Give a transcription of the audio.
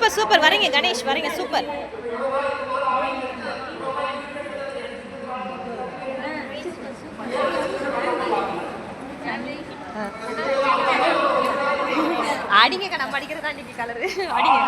Super super வரீங்க கணேஷ் வரீங்க super. அடிங்க நம்ம அடிக்கிறதா இன்னைக்கு கலரு அடிங்க.